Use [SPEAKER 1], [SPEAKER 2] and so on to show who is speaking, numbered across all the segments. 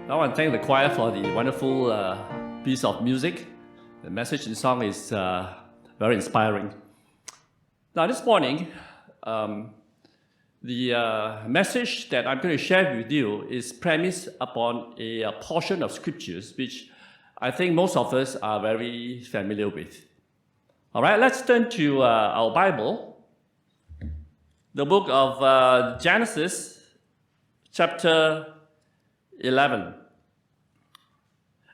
[SPEAKER 1] I want to thank the choir for the wonderful piece of music. The message in the song is very inspiring. Now this morning, the message that I'm going to share with you is premised upon a portion of scriptures which I think most of us are very familiar with. All right, let's turn to our Bible, the book of Genesis, chapter 11.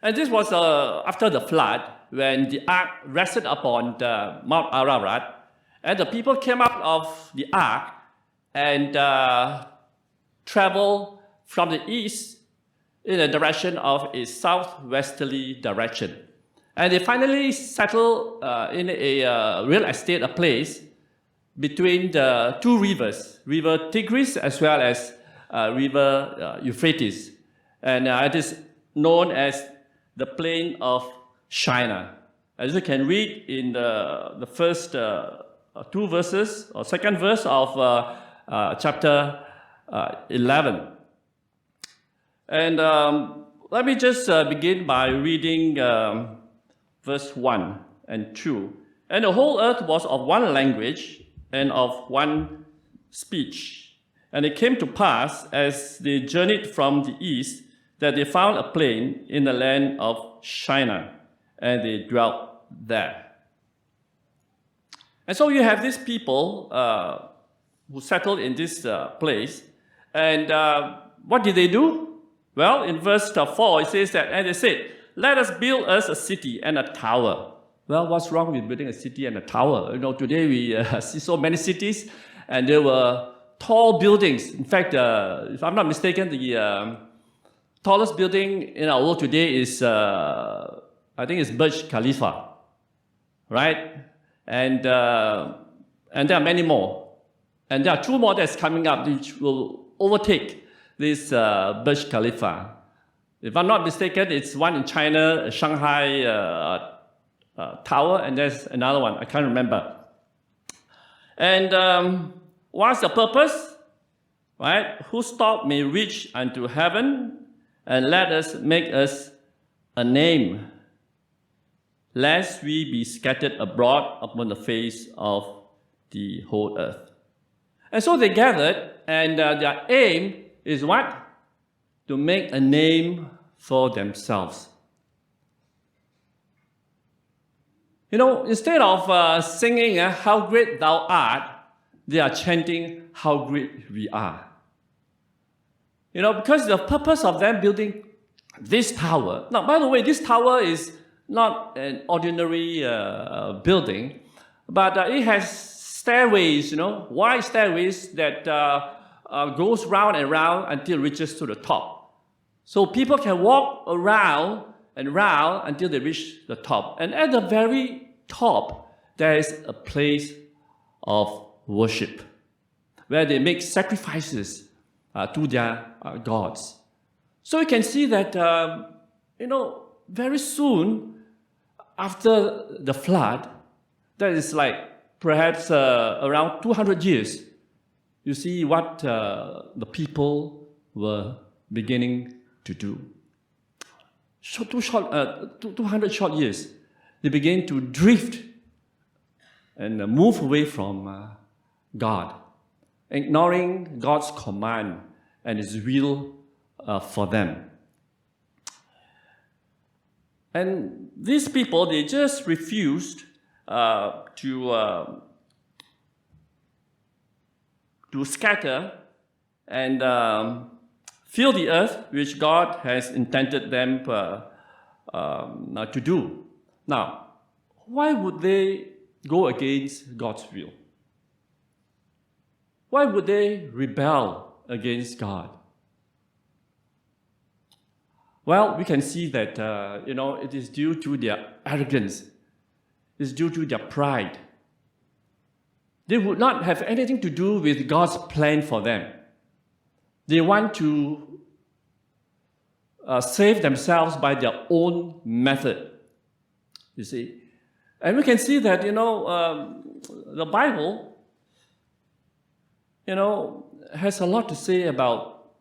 [SPEAKER 1] And this was after the flood, when the ark rested upon the Mount Ararat, and the people came out of the ark and traveled from the east in the direction of a southwesterly direction. And they finally settled in a real estate, a place between the two rivers, River Tigris as well as River Euphrates. And it is known as the Plain of Shinar. As you can read in the first two verses, or second verse of chapter 11. And let me just begin by reading verse 1 and 2. And the whole earth was of one language and of one speech. And it came to pass, as they journeyed from the east, that they found a plain in the land of Shinar, and they dwelt there. And so you have these people who settled in this place, and what did they do? Well, in verse 4, it says that, and they said, "Let us build us a city and a tower." Well, what's wrong with building a city and a tower? You know, today we see so many cities, and there were tall buildings. In fact, if I'm not mistaken, the tallest building in our world today is, I think it's Burj Khalifa, right? And there are many more. And there are two more that's coming up which will overtake this Burj Khalifa. If I'm not mistaken, it's one in China, Shanghai Tower, and there's another one, I can't remember. And what's the purpose? Right? Whose top may reach unto heaven, and let us make us a name, lest we be scattered abroad upon the face of the whole earth. And so they gathered, and their aim is what? To make a name for themselves. You know, instead of singing "How great thou art," they are chanting "How great we are." You know, because the purpose of them building this tower. Now, by the way, this tower is not an ordinary building, but it has stairways, you know, wide stairways that goes round and round until it reaches to the top. So people can walk around and round until they reach the top. And at the very top, there is a place of worship where they make sacrifices to their gods. So you can see that, you know, very soon after the flood, that is like perhaps around 200 years, you see what the people were beginning to do. 200 short years, they began to drift and move away from God, ignoring God's command and His will for them. And these people, they just refused to scatter and fill the earth, which God has intended them to do. Now, why would they go against God's will? Why would they rebel against God? Well, we can see that, you know, it is due to their arrogance. It's due to their pride. They would not have anything to do with God's plan for them. They want to save themselves by their own method, you see. And we can see that, you know, the Bible, you know, has a lot to say about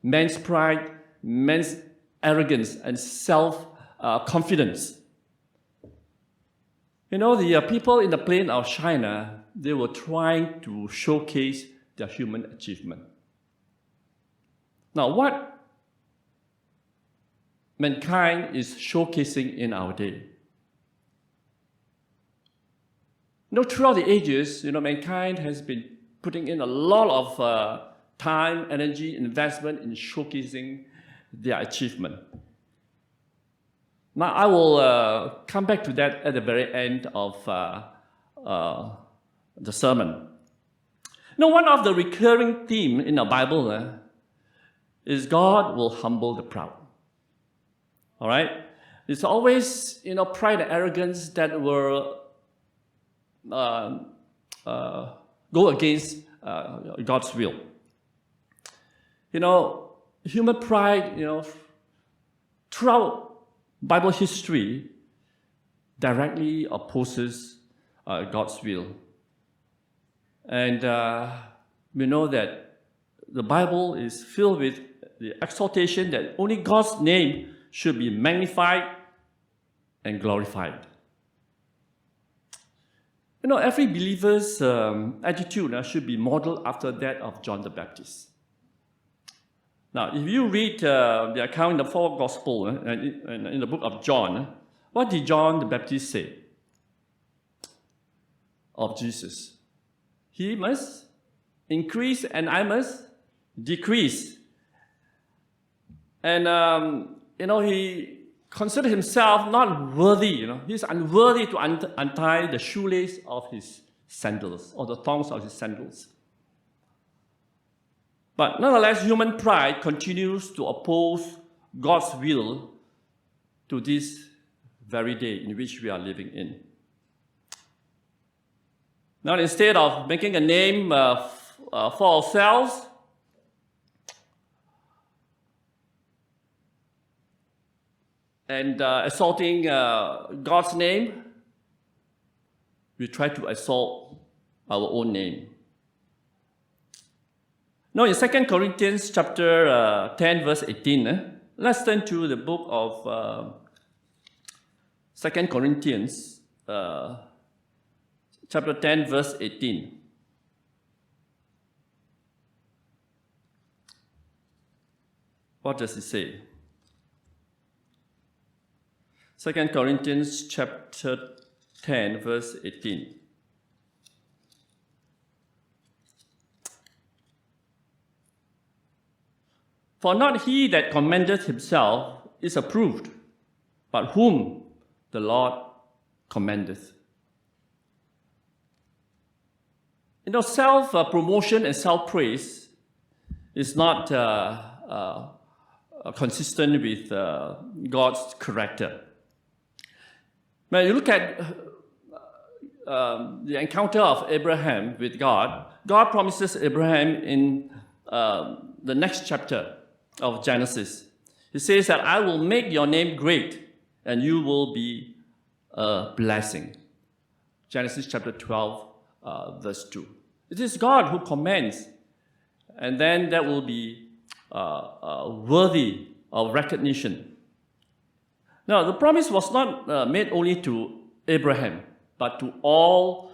[SPEAKER 1] man's pride, man's arrogance and self-confidence. The people in the plain of China, they were trying to showcase their human achievement. Now, what mankind is showcasing in our day? Throughout the ages, mankind has been putting in a lot of time, energy, investment in showcasing their achievement. Now, I will come back to that at the very end of the sermon. One of the recurring themes in the Bible is God will humble the proud. All right? It's always, pride and arrogance that will go against God's will. Human pride, throughout Bible history, directly opposes God's will. And we know that the Bible is filled with the exaltation that only God's name should be magnified and glorified. Every believer's attitude should be modeled after that of John the Baptist. Now, if you read the account in the four Gospels and in the book of John, what did John the Baptist say of Jesus? He must increase and I must decrease. And, he considered himself not worthy, he's unworthy to untie the shoelace of his sandals or the thongs of his sandals. But nonetheless, human pride continues to oppose God's will to this very day in which we are living in. Now, instead of making a name for ourselves, and assaulting God's name, we try to assault our own name. Now, in 2 Corinthians chapter 10, verse 18, let's turn to the book of 2 Corinthians chapter 10, verse 18. What does it say? 2 Corinthians chapter 10, verse 18. For not he that commendeth himself is approved, but whom the Lord commendeth. Self-promotion and self-praise is not consistent with God's character. When you look at the encounter of Abraham with God, God promises Abraham in the next chapter of Genesis. He says that I will make your name great and you will be a blessing. Genesis chapter 12, verse 2. It is God who commands, and then that will be worthy of recognition. Now, the promise was not made only to Abraham, but to all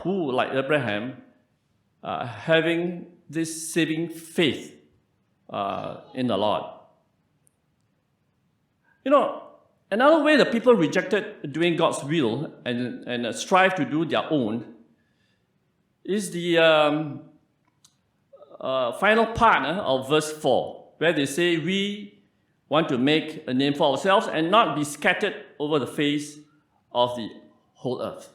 [SPEAKER 1] who, like Abraham, having this saving faith in the Lord. Another way the people rejected doing God's will and strive to do their own is the final part of verse 4, where they say, we want to make a name for ourselves and not be scattered over the face of the whole earth.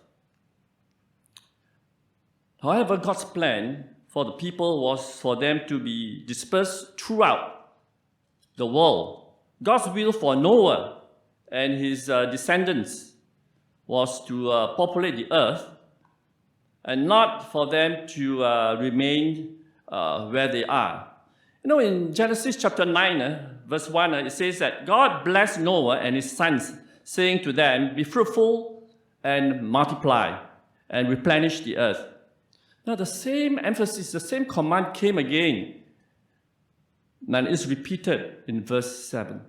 [SPEAKER 1] However, God's plan for the people was for them to be dispersed throughout the world. God's will for Noah and his descendants was to populate the earth and not for them to remain where they are. In Genesis chapter 9, verse 1, it says that God blessed Noah and his sons, saying to them, be fruitful and multiply and replenish the earth. Now, the same emphasis, the same command came again, and is repeated in verse 7.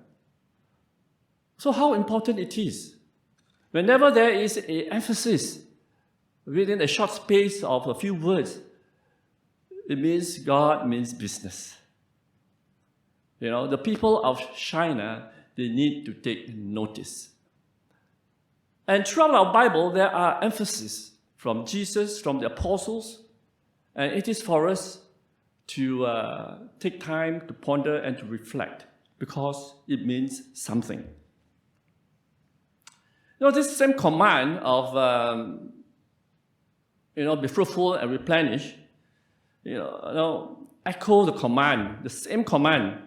[SPEAKER 1] So how important it is. Whenever there is an emphasis within a short space of a few words, it means God means business. The people of China, they need to take notice. And throughout our Bible, there are emphases from Jesus, from the apostles, and it is for us to take time to ponder and to reflect because it means something. This same command of, be fruitful and replenish, echo the command, the same command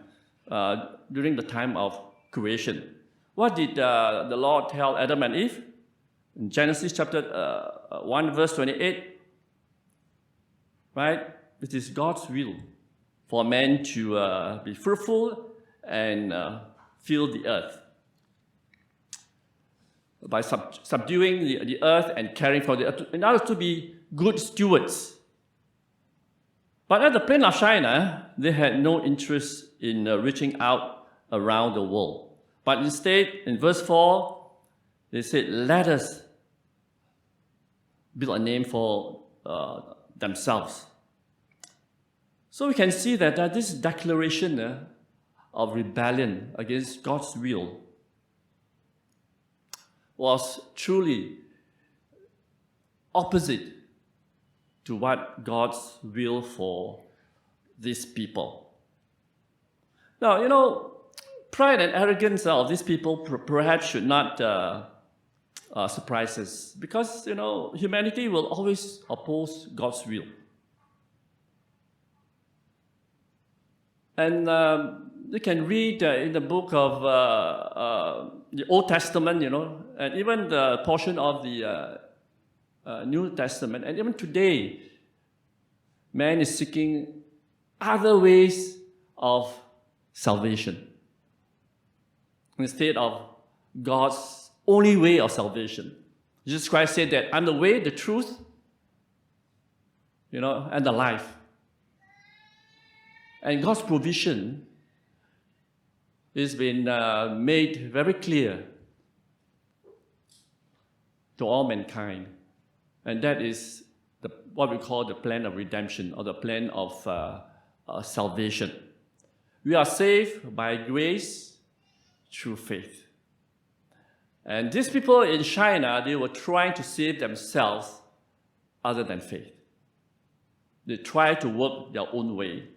[SPEAKER 1] during the time of creation. What did the Lord tell Adam and Eve? In Genesis chapter 1, verse 28, right? It is God's will for man to be fruitful and fill the earth by subduing the earth and caring for the earth, in order to be good stewards. But at the plain of China, they had no interest in reaching out around the world. But instead, in verse 4, they said, let us build a name for themselves. So we can see that this declaration of rebellion against God's will was truly opposite to what God's will for these people. Now, pride and arrogance of these people perhaps should not surprise us because, humanity will always oppose God's will. And you can read in the book of the Old Testament, and even the portion of the New Testament, and even today, man is seeking other ways of salvation instead of God's only way of salvation. Jesus Christ said that I'm the way, the truth, and the life. And God's provision has been made very clear to all mankind. And that is what we call the plan of redemption or the plan of salvation. We are saved by grace through faith. And these people in China, they were trying to save themselves other than faith. They tried to work their own way.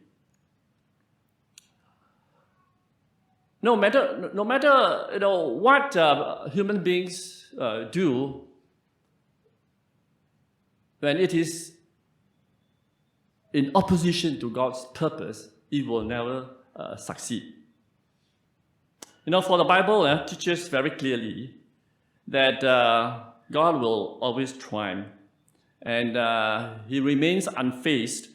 [SPEAKER 1] No matter what human beings do, when it is in opposition to God's purpose, it will never succeed. For the Bible teaches very clearly that God will always triumph, and He remains unfazed,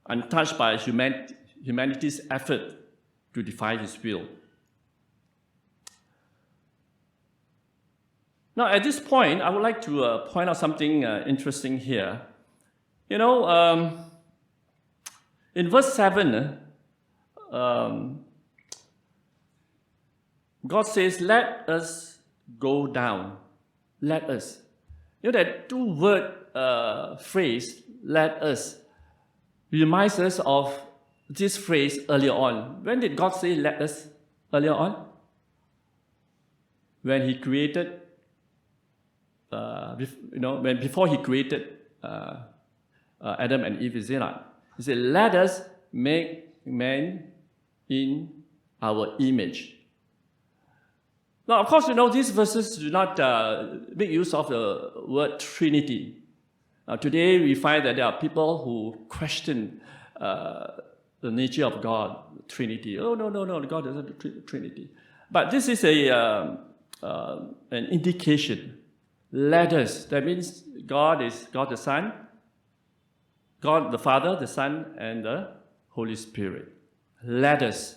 [SPEAKER 1] untouched by humanity's effort to defy His will. Now, at this point, I would like to point out something interesting here. In verse 7, God says, let us go down. Let us. That two-word phrase, let us, reminds us of this phrase earlier on. When did God say let us earlier on? When He created before He created Adam and Eve, is it not? He said, let us make man in our image. Now, of course, these verses do not make use of the word Trinity. Today, we find that there are people who question the nature of God, Trinity. Oh, no, God doesn't do Trinity. But this is an indication. Let us. That means God is God the Son, God the Father, the Son, and the Holy Spirit. Let us.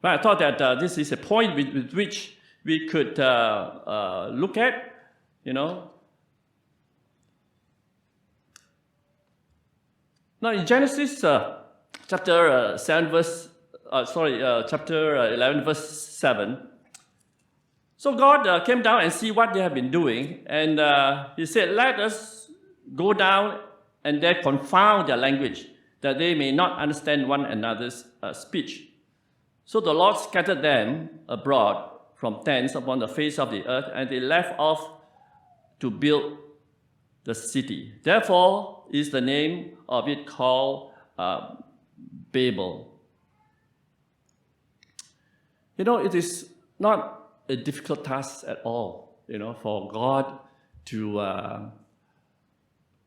[SPEAKER 1] But I thought that this is a point with which we could look at, Now, in Genesis chapter 11, verse 7, So God came down and see what they have been doing, and he said, let us go down and there confound their language, that they may not understand one another's speech. So the Lord scattered them abroad from thence upon the face of the earth, and they left off to build the city. Therefore is the name of it called Babel. It is not a difficult task at all, for God to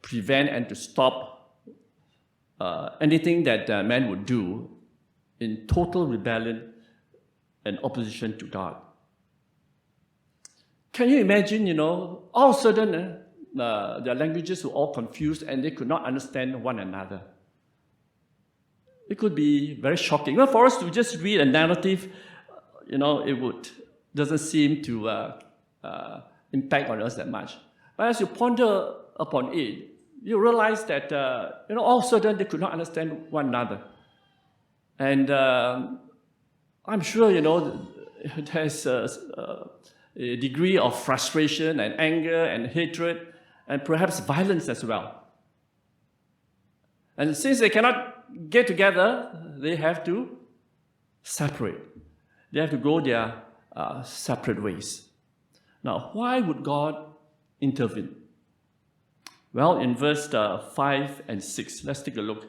[SPEAKER 1] prevent and to stop anything that man would do in total rebellion and opposition to God. Can you imagine, all of a sudden, their languages were all confused and they could not understand one another. It could be very shocking. Well, for us to just read a narrative, it doesn't seem to impact on us that much. But as you ponder upon it, you realize that all of a sudden they could not understand one another. And I'm sure there's a degree of frustration and anger and hatred and perhaps violence as well. And since they cannot get together, they have to separate. They have to go their separate ways. Now, why would God intervene? Well, in verse 5 and 6, let's take a look.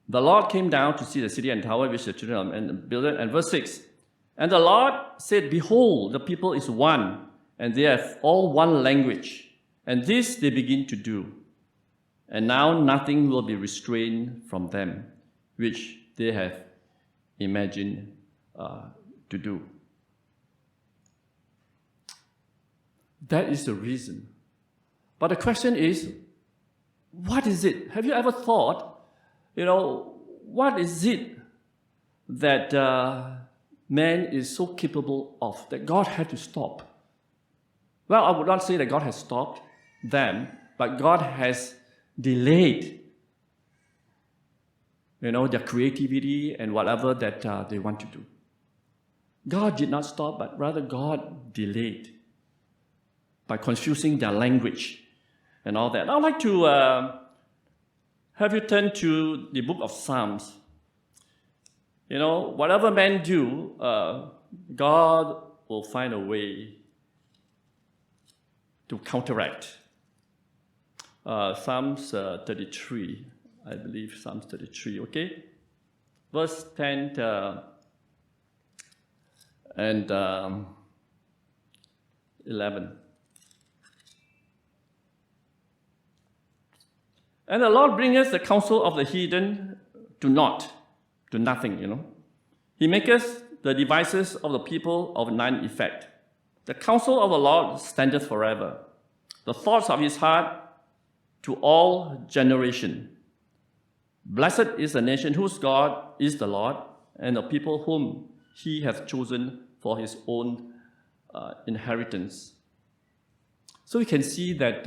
[SPEAKER 1] The Lord came down to see the city and tower which the children of men built. And verse 6, and the Lord said, behold, the people is one, and they have all one language. And this they begin to do. And now nothing will be restrained from them, which they have imagined to do. That is the reason. But the question is, what is it? Have you ever thought, what is it that man is so capable of that God had to stop? Well, I would not say that God has stopped them, but God has delayed their creativity and whatever that they want to do. God did not stop, but rather God delayed by confusing their language and all that. I'd like to have you turn to the book of Psalms. Whatever men do, God will find a way to counteract. Psalms 33, I believe, Psalms 33, okay? Verse 10 and 11. And the Lord bringeth the counsel of the heathen to naught, to nothing, He maketh the devices of the people of none effect. The counsel of the Lord standeth forever, the thoughts of his heart to all generation. Blessed is the nation whose God is the Lord, and the people whom he hath chosen for his own inheritance. So we can see that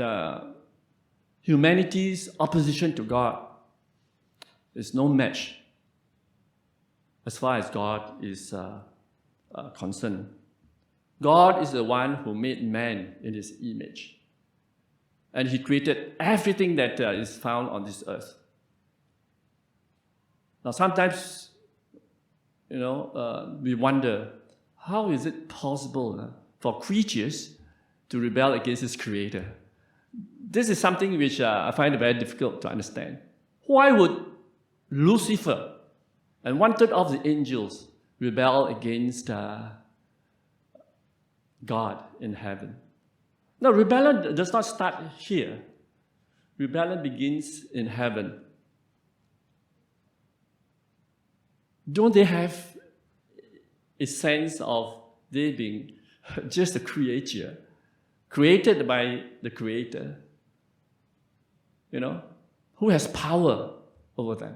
[SPEAKER 1] humanity's opposition to God is no match as far as God is concerned. God is the one who made man in his image. And he created everything that is found on this earth. Now sometimes, we wonder, how is it possible for creatures to rebel against his creator? This is something which I find very difficult to understand. Why would Lucifer and 1/3 of the angels rebel against God in heaven? No, rebellion does not start here. Rebellion begins in heaven. Don't they have a sense of they being just a creature, created by the Creator, who has power over them?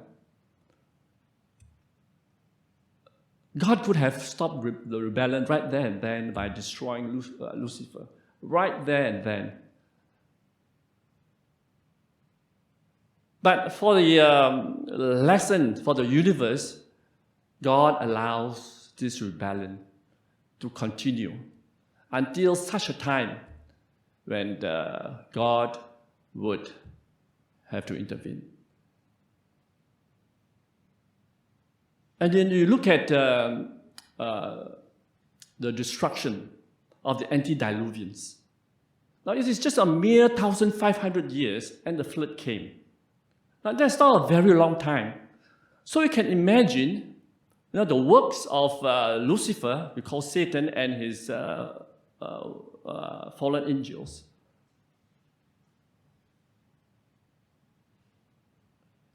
[SPEAKER 1] God could have stopped the rebellion right there and then by destroying Lucifer. Right there and then. But for the lesson, for the universe, God allows this rebellion to continue until such a time when God would have to intervene. And then you look at the destruction of the antediluvians. Now, it is just a mere 1,500 years and the flood came. Now, that's not a very long time. So you can imagine the works of Lucifer, we call Satan, and his fallen angels.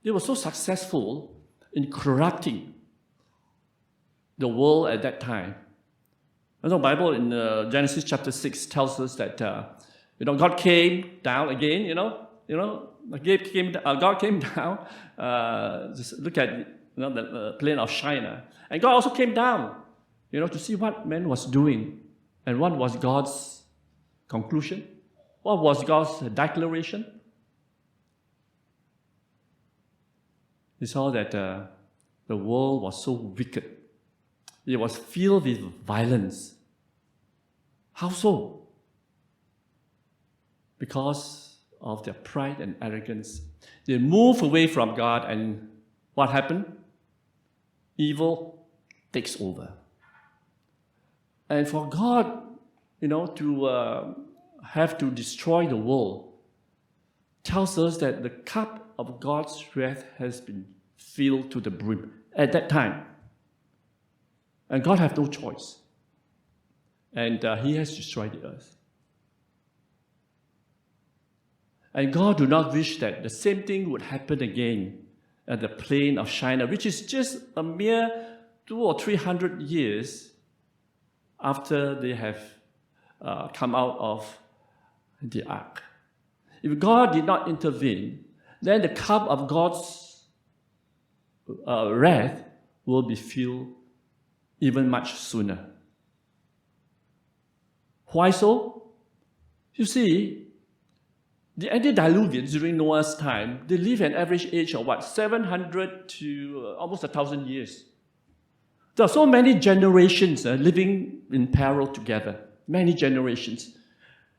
[SPEAKER 1] They were so successful in corrupting the world at that time. And the Bible in Genesis chapter 6 tells us that God came down again. God came down. Just look at the plain of Shinar, and God also came down, to see what man was doing, and what was God's conclusion, what was God's declaration. He saw that the world was so wicked. It was filled with violence. How so? Because of their pride and arrogance. They moved away from God, and what happened? Evil takes over. And for God, to have to destroy the world tells us that the cup of God's wrath has been filled to the brim at that time. And God has no choice. And He has destroyed the earth. And God do not wish that the same thing would happen again at the plain of Shinar, which is just a mere 200 or 300 years after they have come out of the ark. If God did not intervene, then the cup of God's wrath will be filled even much sooner. Why so? You see, the antediluvians during Noah's time, they live an average age of 700 to almost 1,000 years. There are so many generations living in parallel together. Many generations.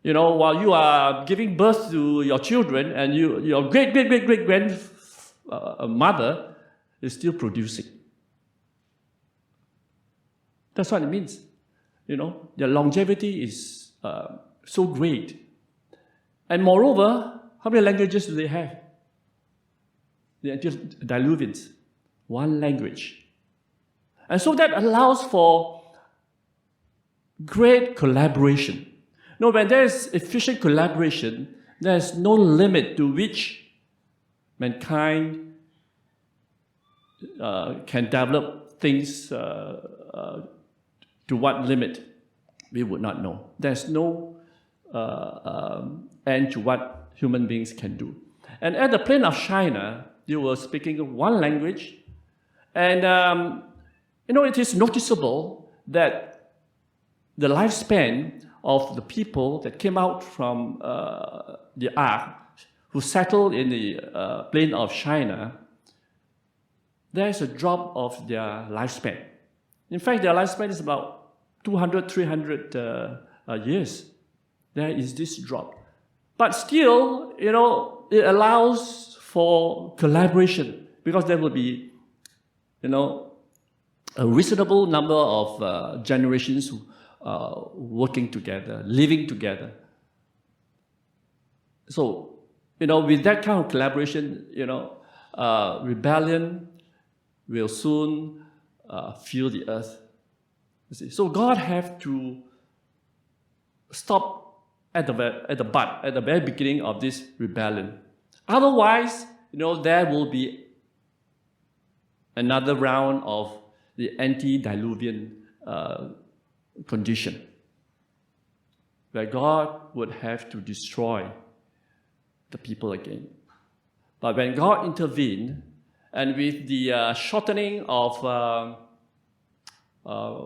[SPEAKER 1] While you are giving birth to your children, and your great-great-great-great-grandmother is still producing. That's what it means. Their longevity is so great. And moreover, how many languages do they have? The antediluvians. One language. And so that allows for great collaboration. When there is efficient collaboration, there is no limit to which mankind can develop things to what limit we would not know. There's no end to what human beings can do. And at the plain of Shinar, they were speaking one language, and it is noticeable that the lifespan of the people that came out from the ark, who settled in the plain of Shinar, there is a drop of their lifespan. In fact, their lifespan is about 200, 300 years. There is this drop. But still, it allows for collaboration, because there will be, a reasonable number of generations working together, living together. So, with that kind of collaboration, rebellion will soon fill the earth. You see? So God have to stop at the very beginning of this rebellion. Otherwise, there will be another round of the antediluvian condition, where God would have to destroy the people again. But when God intervened, and with the shortening of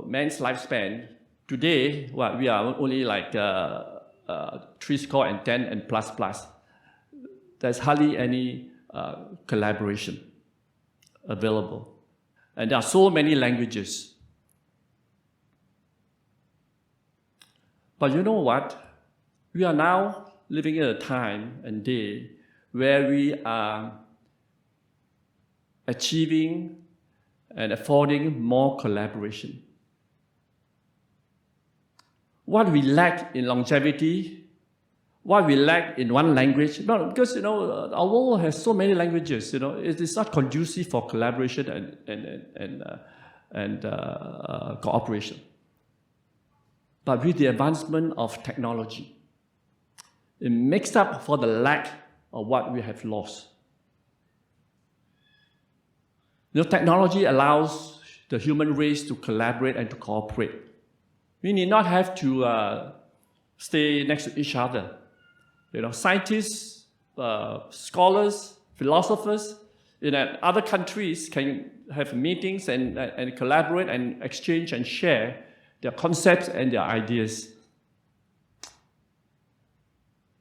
[SPEAKER 1] man's lifespan, today, we are only like 70 and plus. There's hardly any collaboration available. And there are so many languages. But you know what? We are now living in a time and day where we are achieving and affording more collaboration. What we lack in longevity, what we lack in one language, no, because our world has so many languages. It is not conducive for collaboration and cooperation. But with the advancement of technology, it makes up for the lack of what we have lost. Technology allows the human race to collaborate and to cooperate. We need not have to stay next to each other. Scientists, scholars, philosophers in other countries can have meetings and collaborate and exchange and share their concepts and their ideas.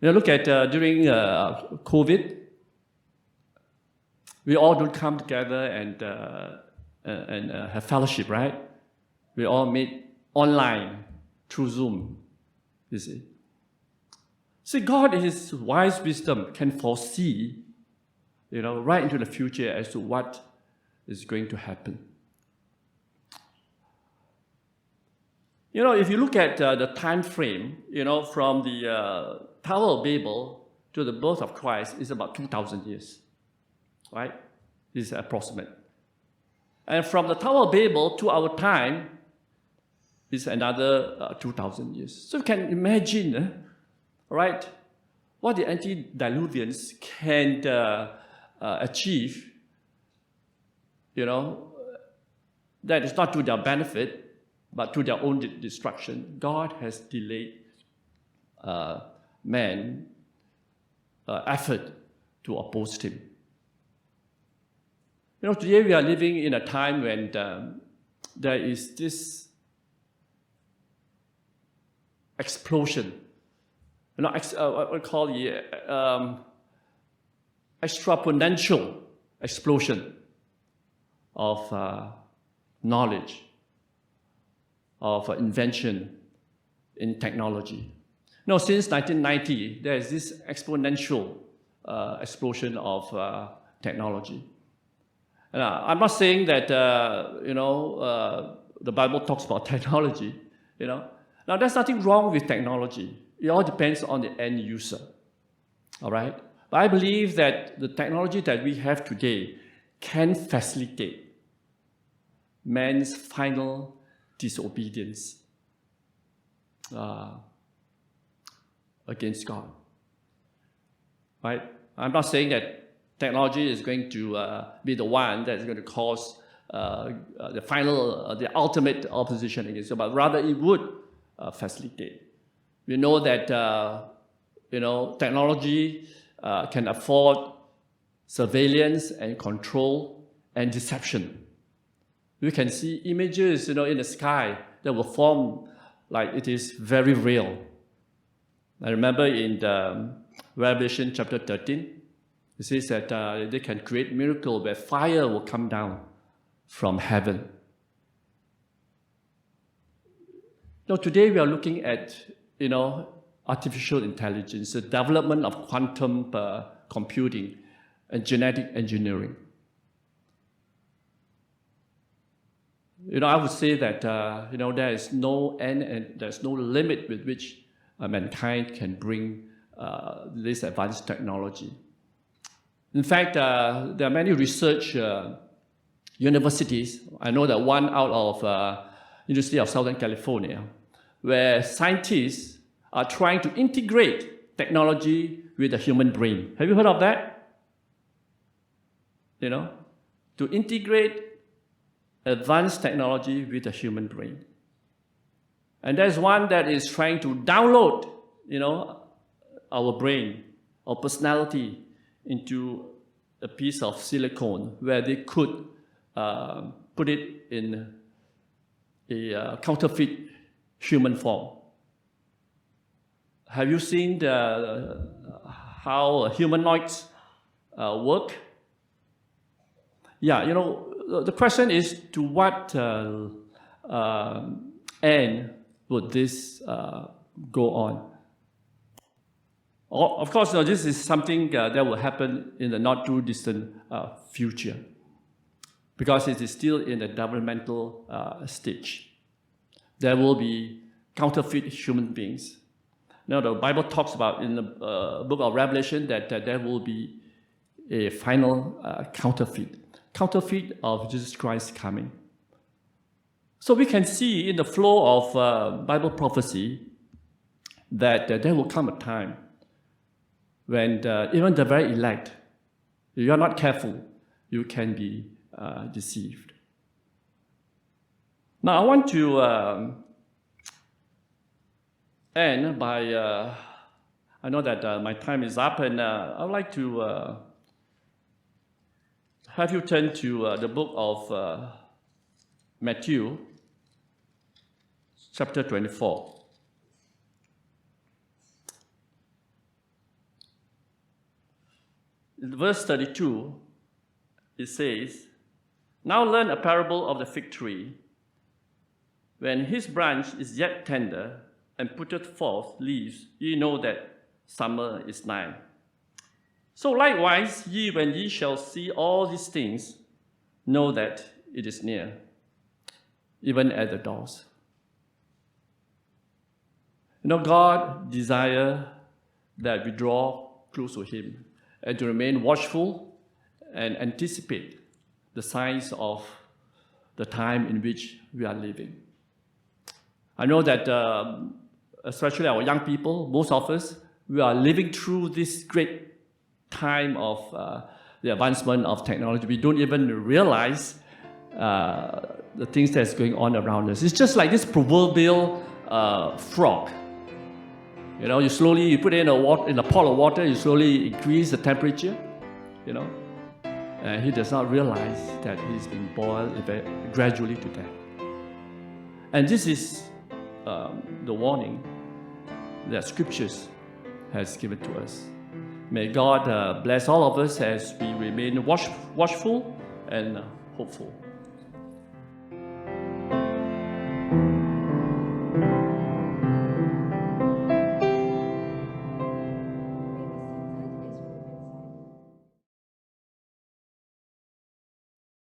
[SPEAKER 1] Look at during COVID, we all don't come together and have fellowship, right? We all meet online through Zoom, you see. See, God in His wise wisdom can foresee, right into the future as to what is going to happen. If you look at the time frame, from the Tower of Babel to the birth of Christ is about 2,000 years, right? This is approximate. And from the Tower of Babel to our time is another 2,000 years. So you can imagine, right, what the antediluvians can achieve, that is not to their benefit, but to their own destruction. God has delayed man's effort to oppose Him. Today we are living in a time when there is this explosion, what we call the exponential explosion of knowledge, of invention in technology. Since 1990, there is this exponential explosion of technology. And I'm not saying that the Bible talks about technology. Now, there's nothing wrong with technology. It all depends on the end user. All right? But I believe that the technology that we have today can facilitate man's final disobedience against God. Right? I'm not saying that technology is going to be the one that is going to cause the ultimate opposition against God, but rather it would facilitate. We know that technology can afford surveillance and control and deception. We can see images, in the sky that will form like it is very real. I remember in the Revelation chapter 13, it says that they can create miracle where fire will come down from heaven. Today we are looking at, artificial intelligence, the development of quantum computing and genetic engineering. I would say that, there is no end and there's no limit with which mankind can bring this advanced technology. In fact, there are many research universities. I know that one out of University of Southern California, where scientists are trying to integrate technology with the human brain. Have you heard of that? To integrate advanced technology with the human brain. And there's one that is trying to download, our brain, our personality into a piece of silicone where they could put it in a counterfeit human form. Have you seen how humanoids work? Yeah, the question is to what end would this go on. Of course, this is something that will happen in the not too distant future, because it is still in the developmental stage. There will be counterfeit human beings. Now, the Bible talks about in the book of Revelation that there will be a final counterfeit of Jesus Christ coming. So we can see in the flow of Bible prophecy that there will come a time when even the very elect, if you are not careful, you can be deceived. Now, I want to end by, I know that my time is up, and I would like to have you turn to the book of Matthew, chapter 24. In verse 32, it says, "Now learn a parable of the fig tree. When his branch is yet tender, and putteth forth leaves, ye know that summer is nigh. So likewise, ye, when ye shall see all these things, know that it is near, even at the doors." God desires that we draw close to Him and to remain watchful and anticipate the signs of the time in which we are living. I know that especially our young people, most of us, we are living through this great time of the advancement of technology. We don't even realize the things that's going on around us. It's just like this proverbial frog. You put it in a pot of water, you slowly increase the temperature, and he does not realize that he's been boiled gradually to death. And this is the warning that Scriptures has given to us. May God bless all of us as we remain watchful and hopeful.